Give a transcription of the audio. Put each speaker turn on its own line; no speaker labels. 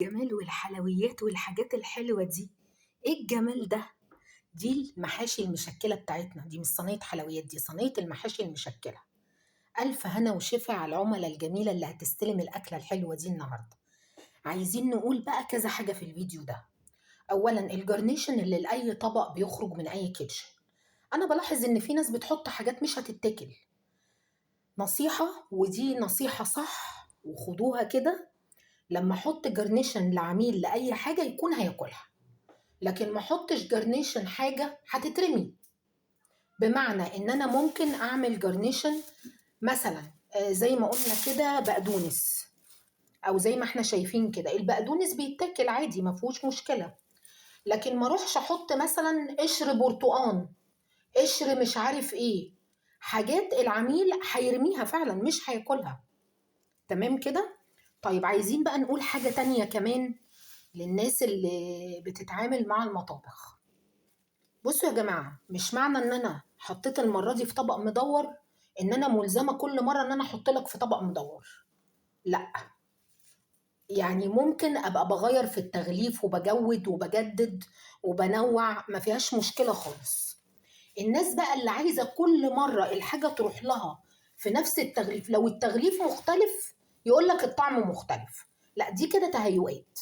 الجمال والحلويات والحاجات الحلوة دي، إيه الجمال ده؟ دي المحاشي المشكّلة بتاعتنا، دي مش صينية حلويات، دي صينية المحاشي المشكّلة. ألف هنا وشفا على العُملا الجميلة اللي هتستلم الأكلة الحلوة دي النهارده. عايزين نقول بقى كذا حاجة في الفيديو ده. أولًا الgarnishing اللي لأي طبق بيخرج من أي kitchen. أنا بالاحظ إن في ناس بتحط حاجات مش هتتاكل. نصيحة ودي نصيحة صح وخدوها كده، لمّا أحط garnishing لعميل لأي حاجة يكون هياكلها. لكن ما احطش جرنيشن حاجة هتترمي. بمعنى ان انا ممكن اعمل جرنيشن مثلا زي ما قلنا كده بقدونس، او زي ما احنا شايفين كده البقدونس بيتاكل عادي ما فيهوش مشكلة. لكن ما اروحش احط مثلا قشر برتقان، قشر مش عارف ايه، حاجات العميل هيرميها فعلا مش هياكلها. تمام كده. طيب عايزين بقى نقول حاجة تانية كمان للناس اللي بتتعامل مع المطابخ. بصوا يا جماعة، مش معنى ان انا حطيت المرة دي في طبق مدور ان انا ملزمة كل مرة ان انا احط لك في طبق مدور. لا، يعني ممكن ابقى بغير في التغليف وبجود وبجدد وبنوع، ما فيهاش مشكلة خالص. الناس بقى اللي عايزة كل مرة الحاجة تروح لها في نفس التغليف، لو التغليف مختلف يقول لك الطعم مختلف، لا دي كده تهيؤات.